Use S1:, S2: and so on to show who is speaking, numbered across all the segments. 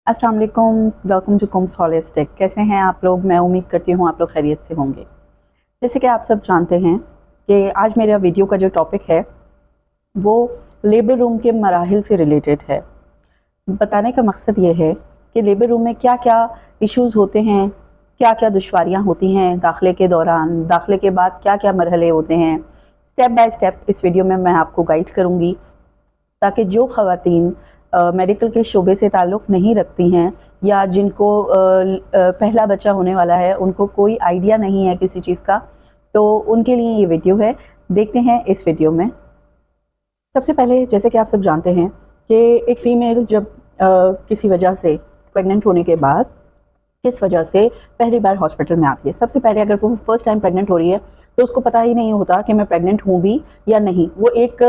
S1: अस्सलाम वालेकुम, welcome to कुम्स holistic. कैसे हैं आप लोग? मैं उम्मीद करती हूँ आप लोग खैरियत से होंगे। जैसे कि आप सब जानते हैं कि आज मेरा वीडियो का जो टॉपिक है वो लेबर रूम के मराहिल से रिलेटेड है। बताने का मकसद ये है कि लेबर रूम में क्या क्या इश्यूज़ होते हैं, क्या क्या दुश्वारियाँ होती हैं दाखिले के दौरान, दाखिले के बाद क्या क्या मरहले होते हैं। स्टेप बाय स्टेप इस वीडियो में मैं आपको गाइड करूँगी ताकि जो ख़वातीन मेडिकल के शोबे से ताल्लुक़ नहीं रखती हैं या जिनको पहला बच्चा होने वाला है, उनको कोई आइडिया नहीं है किसी चीज़ का, तो उनके लिए ये वीडियो है। देखते हैं इस वीडियो में। सबसे पहले जैसे कि आप सब जानते हैं कि एक फ़ीमेल जब किसी वजह से प्रेग्नेंट होने के बाद किस वजह से पहली बार हॉस्पिटल में आती है। सबसे पहले अगर वो फर्स्ट टाइम प्रेग्नेंट हो रही है तो उसको पता ही नहीं होता कि मैं प्रेग्नेंट हूँ भी या नहीं। वो एक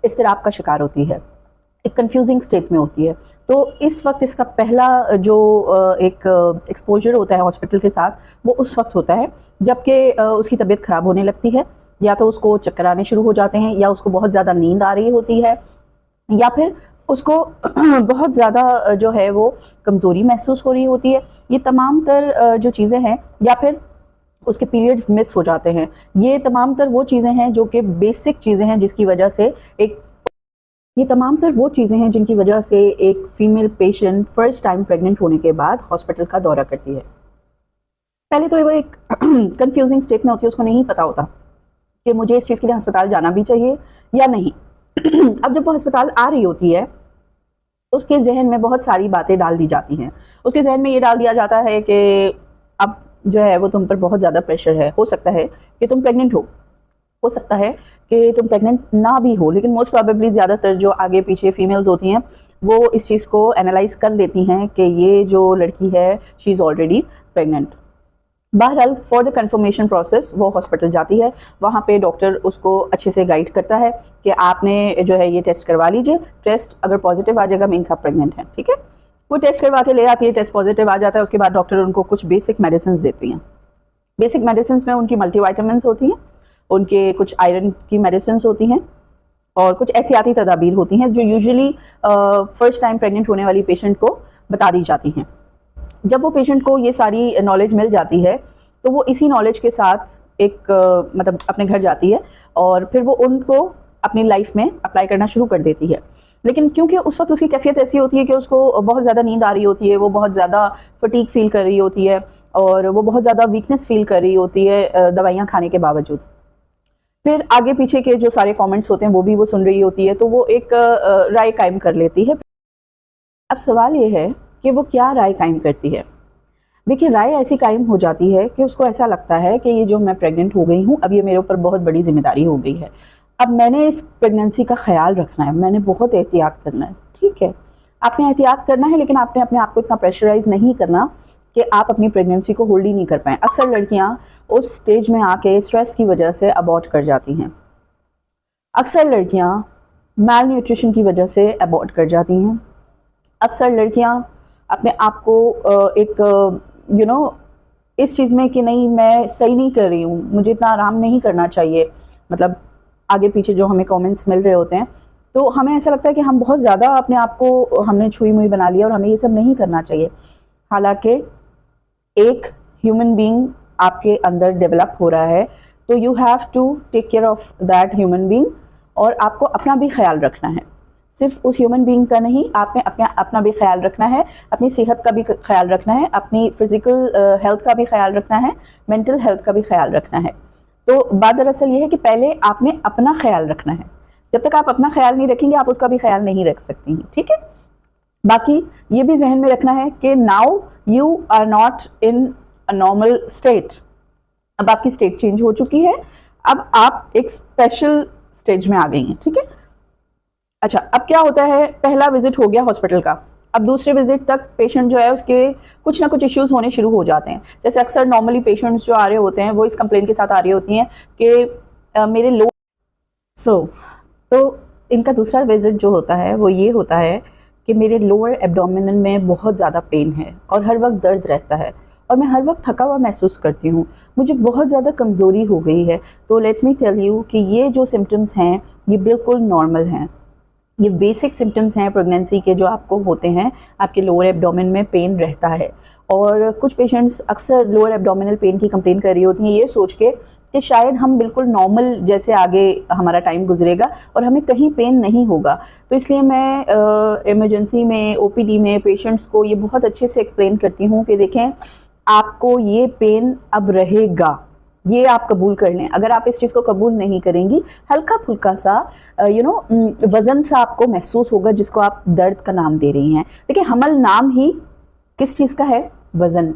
S1: इज़्तिराब का शिकार होती है, एक कंफ्यूजिंग स्टेट में होती है। तो इस वक्त इसका पहला जो एक एक्सपोजर होता है हॉस्पिटल के साथ, वो उस वक्त होता है जबकि उसकी तबीयत ख़राब होने लगती है, या तो उसको चक्कर आने शुरू हो जाते हैं, या उसको बहुत ज़्यादा नींद आ रही होती है, या फिर उसको बहुत ज़्यादा जो है वो कमज़ोरी महसूस हो रही होती है। ये तमाम तर जो चीज़ें हैं, या फिर उसके पीरियड्स मिस हो जाते हैं। ये तमाम तर वो चीज़ें हैं जो कि बेसिक चीज़ें हैं जिसकी वजह से ये तमाम तर वो चीज़ें हैं जिनकी वजह से एक female patient first time pregnant होने के बाद हॉस्पिटल का दौरा करती है। पहले तो वो एक कंफ्यूजिंग स्टेट में होती है, उसको नहीं पता होता कि मुझे इस चीज़ के लिए अस्पताल जाना भी चाहिए या नहीं। अब जब वो अस्पताल आ रही होती है तो उसके जहन में बहुत सारी बातें डाल दी जाती हैं। उसके जहन में ये डाल दिया जाता है कि अब जो है वो तुम पर बहुत ज़्यादा प्रेशर है, हो सकता है कि तुम प्रेग्नेंट हो सकता है कि तुम प्रेग्नेंट ना भी हो, लेकिन मोस्ट प्रोबेबली ज़्यादातर जो आगे पीछे फीमेल्स होती हैं वो इस चीज़ को एनालाइज कर लेती हैं कि ये जो लड़की है शी इज़ ऑलरेडी प्रेग्नेंट। बहरहाल फॉर द कंफर्मेशन प्रोसेस वो हॉस्पिटल जाती है। वहाँ पे डॉक्टर उसको अच्छे से गाइड करता है कि आपने जो है ये टेस्ट करवा लीजिए। टेस्ट अगर पॉजिटिव आ जाएगा मीन्स आप प्रेग्नेंट हैं, ठीक है। वो टेस्ट करवा के ले आती है, टेस्ट पॉजिटिव आ जाता है। उसके बाद डॉक्टर उनको कुछ बेसिक मेडिसिन देती हैं। बेसिक मेडिसिन में उनकी मल्टीविटामिन्स होती हैं, उनके कुछ आयरन की मेडिसिन होती हैं, और कुछ एहतियाती तदाबीर होती हैं जो यूजुअली फर्स्ट टाइम प्रेग्नेंट होने वाली पेशेंट को बता दी जाती हैं। जब वो पेशेंट को ये सारी नॉलेज मिल जाती है तो वो इसी नॉलेज के साथ एक मतलब अपने घर जाती है, और फिर वो उनको अपनी लाइफ में अप्लाई करना शुरू कर देती है। लेकिन क्योंकि उस वक्त उसकी कैफियत ऐसी होती है कि उसको बहुत ज़्यादा नींद आ रही होती है, वो बहुत ज़्यादा फटीग फील कर रही होती है, और वो बहुत ज़्यादा वीकनेस फील कर रही होती है दवाइयाँ खाने के बावजूद। फिर आगे पीछे के जो सारे कमेंट्स होते हैं वो भी वो सुन रही होती है, तो वो एक राय कायम कर लेती है। अब सवाल ये है कि वो क्या राय कायम करती है। देखिए, राय ऐसी कायम हो जाती है कि उसको ऐसा लगता है कि ये जो मैं प्रेग्नेंट हो गई हूँ, अब ये मेरे ऊपर बहुत बड़ी जिम्मेदारी हो गई है। अब मैंने इस प्रेगनेंसी का ख्याल रखना है, मैंने बहुत एहतियात करना है। ठीक है, आपने एहतियात करना है, लेकिन आपने अपने आप को इतना प्रेशराइज नहीं करना कि आप अपनी प्रेगनेंसी को होल्ड ही नहीं कर पाएँ। अक्सर लड़कियाँ उस स्टेज में आके स्ट्रेस की वजह से अबॉर्ट कर जाती हैं। अक्सर लड़कियाँ मैल न्यूट्रिशन की वजह से अबॉर्ट कर जाती हैं। अक्सर लड़कियाँ अपने आप को एक इस चीज़ में कि नहीं मैं सही नहीं कर रही हूँ, मुझे इतना आराम नहीं करना चाहिए, मतलब आगे पीछे जो हमें कमेंट्स मिल रहे होते हैं, तो हमें ऐसा लगता है कि हम बहुत ज़्यादा अपने आप को हमने छुई मुई बना लिया और हमें ये सब नहीं करना चाहिए। हालांकि एक ह्यूमन बीइंग आपके अंदर डेवलप हो रहा है, तो you have to take care of that human being, और आपको अपना भी ख्याल रखना है। सिर्फ उस ह्यूमन बीइंग का नहीं, आपने अपना भी ख्याल रखना है, अपनी सेहत का भी ख्याल रखना है, अपनी फिज़िकल हेल्थ का भी ख्याल रखना है, मेंटल हेल्थ का भी ख्याल रखना है। तो बात दरअसल ये है कि पहले आपने अपना ख्याल रखना है। जब तक आप अपना ख्याल नहीं रखेंगे, आप उसका भी ख्याल नहीं रख सकती हैं, ठीक है। बाकी ये भी जहन में रखना है कि now you are not in a normal state. अब आपकी स्टेट चेंज हो चुकी है, अब आप एक स्पेशल स्टेज में आ गई हैं, ठीक है। अच्छा, अब क्या होता है, पहला विजिट हो गया हॉस्पिटल का, अब दूसरे विजिट तक पेशेंट जो है उसके कुछ ना कुछ इश्यूज होने शुरू हो जाते हैं। जैसे अक्सर नॉर्मली पेशेंट्स जो आ रहे होते हैं वो इस कंप्लेन के साथ आ रही होती हैं कि मेरे लो तो इनका दूसरा विजिट जो होता है वो ये होता है कि मेरे लोअर एब्डोमिनल में बहुत ज़्यादा पेन है और हर वक्त दर्द रहता है, और मैं हर वक्त थका हुआ महसूस करती हूँ, मुझे बहुत ज़्यादा कमज़ोरी हो गई है। तो लेट मी टेल यू कि ये जो सिम्टम्स हैं ये बिल्कुल नॉर्मल हैं। ये बेसिक सिम्टम्स हैं प्रेगनेंसी के जो आपको होते हैं। आपके लोअर एब्डोमेन में पेन रहता है, और कुछ पेशेंट्स अक्सर लोअर एब्डोमिनल पेन की कंप्लेन कर रही होती हैं ये सोच के कि शायद हम बिल्कुल नॉर्मल जैसे आगे हमारा टाइम गुजरेगा और हमें कहीं पेन नहीं होगा। तो इसलिए मैं इमरजेंसी में, ओपीडी में पेशेंट्स को ये बहुत अच्छे से एक्सप्लेन करती हूँ कि देखें, आपको ये पेन अब रहेगा, ये आप कबूल कर लें। अगर आप इस चीज़ को कबूल नहीं करेंगी, हल्का फुल्का सा वज़न सा आपको महसूस होगा, जिसको आप दर्द का नाम दे रही हैं। देखिए, हमल नाम ही किस चीज़ का है? वज़न,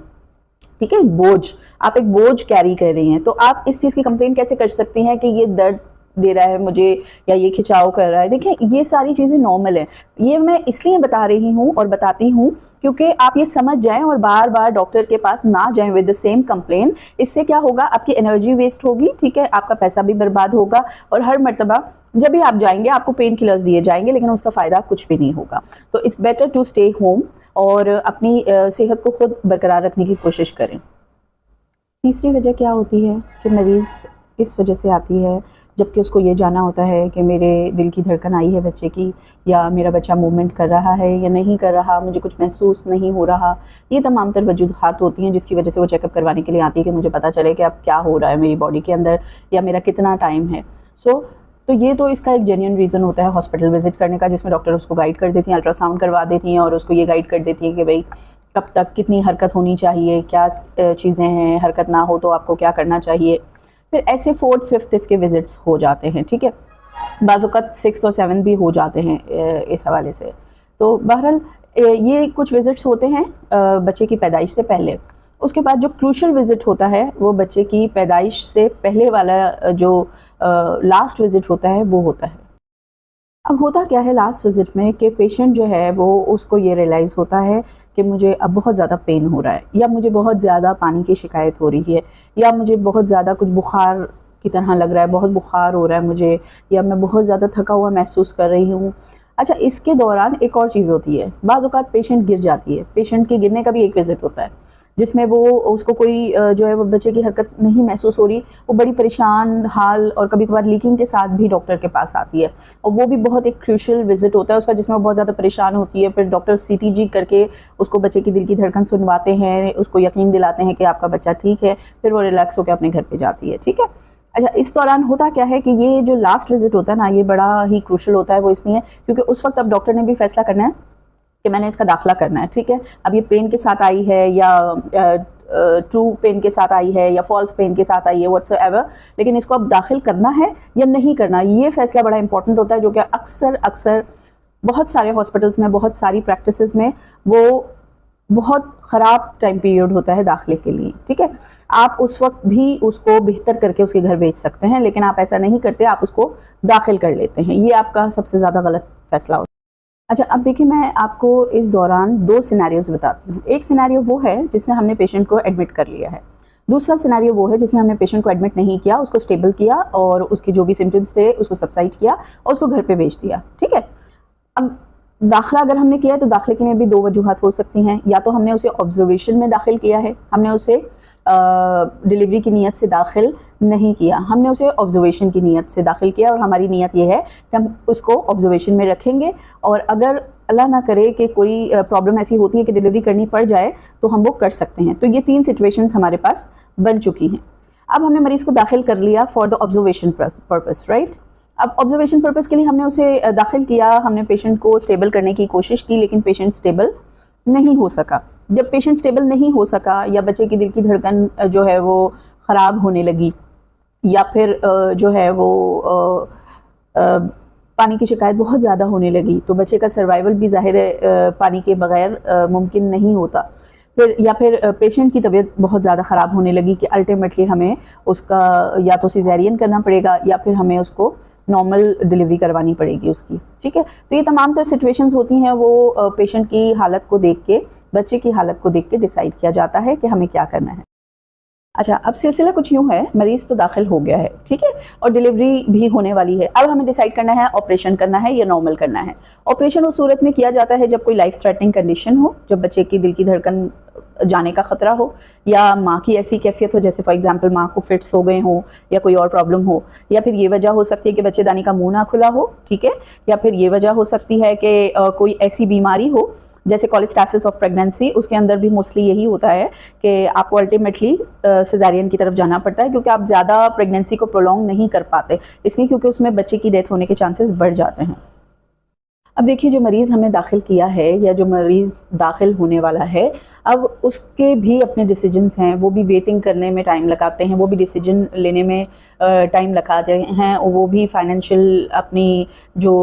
S1: ठीक है, बोझ। आप एक बोझ कैरी कर रही हैं, तो आप इस चीज़ की कंप्लेन कैसे कर सकती हैं कि ये दर्द दे रहा है मुझे या ये खिंचाव कर रहा है? देखिए, ये सारी चीज़ें नॉर्मल है। ये मैं इसलिए बता रही हूँ और बताती हूँ क्योंकि आप ये समझ जाएं और बार बार डॉक्टर के पास ना जाएं विद द सेम कंप्लेन। इससे क्या होगा? आपकी एनर्जी वेस्ट होगी, ठीक है, आपका पैसा भी बर्बाद होगा, और हर मर्तबा जब भी आप जाएंगे आपको पेन किलर्स दिए जाएंगे, लेकिन उसका फ़ायदा कुछ भी नहीं होगा। तो it's better to stay home और अपनी सेहत को खुद बरकरार रखने की कोशिश करें। तीसरी वजह क्या होती है कि मरीज़ इस वजह से आती है जबकि उसको ये जाना होता है कि मेरे दिल की धड़कन आई है बच्चे की, या मेरा बच्चा मूवमेंट कर रहा है या नहीं कर रहा, मुझे कुछ महसूस नहीं हो रहा। ये तमाम तर वजूहात होती हैं जिसकी वजह से वो चेकअप करवाने के लिए आती है कि मुझे पता चले कि अब क्या हो रहा है मेरी बॉडी के अंदर, या मेरा कितना टाइम है। तो ये तो इसका एक जेन्युइन रीज़न होता है हॉस्पिटल विजिट करने का, जिसमें डॉक्टर उसको गाइड कर देती हैं, अल्ट्रासाउंड करवा देती हैं और उसको ये गाइड कर देती हैं कि भाई कब तक कितनी हरकत होनी चाहिए, क्या चीज़ें हैं, हरकत ना हो तो आपको क्या करना चाहिए। फिर ऐसे 4th 5th इसके विजिट्स हो जाते हैं, ठीक है, बाज़-औक़ात 6th और 7th भी हो जाते हैं इस हवाले से। तो बहरहाल ये कुछ विजिट्स होते हैं बच्चे की पैदाइश से पहले। उसके बाद जो क्रूशल विजिट होता है वो बच्चे की पैदाइश से पहले वाला जो लास्ट विजिट होता है वो होता है। अब होता क्या है लास्ट विजिट में कि पेशेंट जो है वो उसको ये रियलाइज़ होता है कि मुझे अब बहुत ज़्यादा पेन हो रहा है, या मुझे बहुत ज़्यादा पानी की शिकायत हो रही है, या मुझे बहुत ज़्यादा कुछ बुखार की तरह लग रहा है, बहुत बुखार हो रहा है मुझे, या मैं बहुत ज़्यादा थका हुआ महसूस कर रही हूँ। अच्छा, इसके दौरान एक और चीज़ होती है, बाज़ औक़ात पेशेंट गिर जाती है। पेशेंट के गिरने का भी एक विज़िट होता है जिसमें वो उसको कोई जो है वो बच्चे की हरकत नहीं महसूस हो रही, वो बड़ी परेशान हाल और कभी कभार लीकिंग के साथ भी डॉक्टर के पास आती है, और वो भी बहुत एक क्रूशियल विजिट होता है उसका, जिसमें वो बहुत ज़्यादा परेशान होती है। फिर डॉक्टर सीटीजी करके उसको बच्चे की दिल की धड़कन सुनवाते हैं, उसको यकीन दिलाते हैं कि आपका बच्चा ठीक है, फिर वो रिलैक्स होकर अपने घर पर जाती है, ठीक है। अच्छा, इस दौरान होता क्या है कि ये जो लास्ट विजिट होता है ना, ये बड़ा ही क्रूशियल होता है। वो इसलिए क्योंकि उस वक्त अब डॉक्टर ने भी फैसला करना है कि मैंने इसका दाखिला करना है, ठीक है। अब ये पेन के साथ आई है या ट्रू पेन के साथ आई है या फॉल्स पेन के साथ आई है, व्हाट्सएवर, लेकिन इसको अब दाखिल करना है या नहीं करना, ये फैसला बड़ा इंपॉर्टेंट होता है, जो कि अक्सर बहुत सारे हॉस्पिटल्स में, बहुत सारी प्रैक्टिसेस में वो बहुत ख़राब टाइम पीरियड होता है दाखिले के लिए, ठीक है। आप उस वक्त भी उसको बेहतर करके उसके घर भेज सकते हैं, लेकिन आप ऐसा नहीं करते, आप उसको दाखिल कर लेते हैं। ये आपका सबसे ज़्यादा गलत फैसला होता है। अच्छा, अब देखिए, मैं आपको इस दौरान 2 सिनेरियोज़ बताती हूँ। एक सिनेरियो वो है जिसमें हमने पेशेंट को एडमिट कर लिया है, दूसरा सिनेरियो वो है जिसमें हमने पेशेंट को एडमिट नहीं किया, उसको स्टेबल किया और उसके जो भी सिम्टम्स थे उसको सबसाइड किया और उसको घर पे भेज दिया, ठीक है। अब दाखिला अगर हमने किया है तो दाखिले के लिए भी 2 वजूहात हो सकती हैं। या तो हमने उसे ऑब्जर्वेशन में दाखिल किया है, हमने उसे डिलीवरी की नीयत से दाखिल नहीं किया, हमने उसे ऑब्जर्वेशन की नीयत से दाखिल किया, और हमारी नीयत ये है कि हम उसको ऑब्जर्वेशन में रखेंगे, और अगर अल्लाह ना करे कि कोई प्रॉब्लम ऐसी होती है कि डिलीवरी करनी पड़ जाए तो हम वो कर सकते हैं। तो ये 3 सिचुएशंस हमारे पास बन चुकी हैं। अब हमने मरीज़ को दाखिल कर लिया for the observation purpose, right. अब ऑब्जर्वेशन पर्पस के लिए हमने उसे दाखिल किया, हमने पेशेंट को स्टेबल करने की कोशिश की, लेकिन पेशेंट स्टेबल नहीं हो सका। जब पेशेंट स्टेबल नहीं हो सका, या बच्चे की दिल की धड़कन जो है वो ख़राब होने लगी, या फिर जो है वो पानी की शिकायत बहुत ज़्यादा होने लगी, तो बच्चे का सर्वाइवल भी ज़ाहिर है पानी के बगैर मुमकिन नहीं होता। या फिर पेशेंट की तबीयत बहुत ज़्यादा ख़राब होने लगी कि अल्टीमेटली हमें उसका या तो सिजेरियन करना पड़ेगा या फिर हमें उसको नॉर्मल डिलीवरी करवानी पड़ेगी उसकी, ठीक है। तो ये तमाम तरह सिचुएशंस होती हैं, वो पेशेंट की हालत को देख के, बच्चे की हालत को देख के डिसाइड किया जाता है कि हमें क्या करना है। अच्छा, अब सिलसिला कुछ यूँ है, मरीज़ तो दाखिल हो गया है, ठीक है, और डिलीवरी भी होने वाली है। अब हमें डिसाइड करना है ऑपरेशन करना है या नॉर्मल करना है। ऑपरेशन उस सूरत में किया जाता है जब कोई लाइफ थ्रेटनिंग कंडीशन हो, जब बच्चे की दिल की धड़कन जाने का ख़तरा हो, या माँ की ऐसी कैफियत हो जैसे फॉर एग्जांपल माँ को फिट्स हो गए हों या कोई और प्रॉब्लम हो, या फिर ये वजह हो सकती है कि बच्चेदानी का मुंह ना खुला हो, ठीक है, या फिर ये वजह हो सकती है कि कोई ऐसी बीमारी हो जैसे कॉलेस्टासिस ऑफ प्रेगनेंसी, उसके अंदर भी मोस्टली यही होता है कि आपको अल्टीमेटली सिजेरियन की तरफ जाना पड़ता है, क्योंकि आप ज़्यादा प्रेगनेंसी को प्रोलॉन्ग नहीं कर पाते, इसलिए क्योंकि उसमें बच्चे की डेथ होने के चांसेस बढ़ जाते हैं। अब देखिए, जो मरीज़ हमने दाखिल किया है या जो मरीज़ दाखिल होने वाला है, अब उसके भी अपने डिसीजंस हैं, वो भी वेटिंग करने में टाइम लगाते हैं, वो भी डिसीजन लेने में टाइम लगाते हैं, और वो भी फाइनेंशियल अपनी जो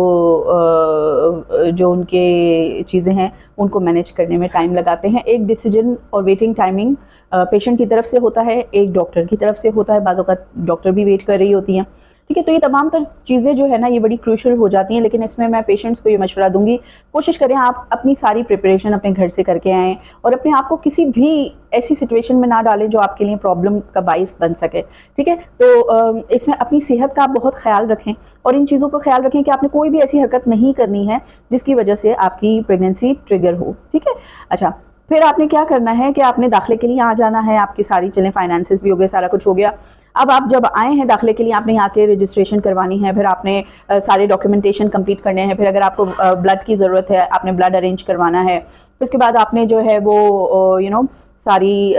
S1: उनके चीज़ें हैं उनको मैनेज करने में टाइम लगाते हैं। एक डिसीजन और वेटिंग टाइमिंग पेशेंट की तरफ से होता है, एक डॉक्टर की तरफ से होता है, बाज़ औक़ात डॉक्टर भी वेट कर रही होती हैं, ठीक है। तो ये तमाम तर चीज़ें जो है ना, ये बड़ी क्रूशल हो जाती हैं, लेकिन इसमें मैं पेशेंट्स को ये मशवरा दूंगी, कोशिश करें आप अपनी सारी प्रिपरेशन अपने घर से करके आएँ और अपने आप को किसी भी ऐसी सिचुएशन में ना डालें जो आपके लिए प्रॉब्लम का बाइस बन सके, ठीक है। तो इसमें अपनी सेहत का आप बहुत ख्याल रखें और इन चीज़ों का ख्याल रखें कि आपने कोई भी ऐसी हरकत नहीं करनी है जिसकी वजह से आपकी प्रेगनेंसी ट्रिगर हो, ठीक है। अच्छा, फिर आपने क्या करना है कि आपने दाखिले के लिए आ जाना है, आपकी सारी चलें फाइनेंसेस भी हो गए, सारा कुछ हो गया। अब आप जब आए हैं दाखिले के लिए, आपने यहाँ के रजिस्ट्रेशन करवानी है, फिर आपने सारे डॉक्यूमेंटेशन कंप्लीट करने हैं, फिर अगर आपको ब्लड की ज़रूरत है आपने ब्लड अरेंज करवाना है, उसके बाद आपने जो है वो सारी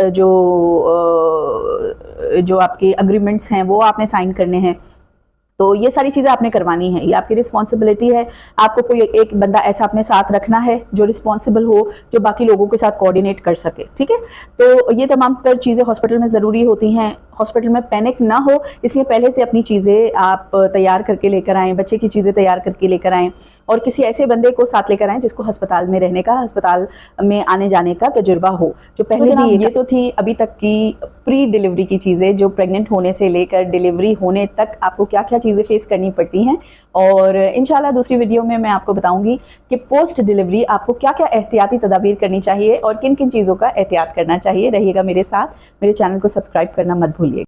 S1: जो आपके अग्रीमेंट्स हैं वो आपने साइन करने हैं। तो ये सारी चीज़ें आपने करवानी है, ये आपकी रिस्पॉन्सिबिलिटी है। आपको कोई एक बंदा ऐसा अपने साथ रखना है जो रिस्पॉन्सिबल हो, जो बाकी लोगों के साथ कोऑर्डिनेट कर सके, ठीक है। तो ये तमाम तर चीज़ें हॉस्पिटल में ज़रूरी होती हैं। हॉस्पिटल में पैनिक ना हो, इसलिए पहले से अपनी चीज़ें आप तैयार करके लेकर आएँ, बच्चे की चीज़ें तैयार करके लेकर आएँ, और किसी ऐसे बंदे को साथ लेकर आएँ जिसको अस्पताल में रहने का, अस्पताल में आने जाने का तजुर्बा हो। जो पहले भी ये तो थी अभी तक की प्री डिलीवरी की चीज़ें, जो प्रेग्नेंट होने से लेकर डिलीवरी होने तक आपको क्या क्या चीज़ें फेस करनी पड़ती हैं, और इंशाल्लाह दूसरी वीडियो में मैं आपको बताऊंगी कि पोस्ट डिलीवरी आपको क्या क्या एहतियाती तदाबीर करनी चाहिए और किन किन चीज़ों का एहतियात करना चाहिए। रहिएगा मेरे साथ, मेरे चैनल को सब्सक्राइब करना मत भूलिए।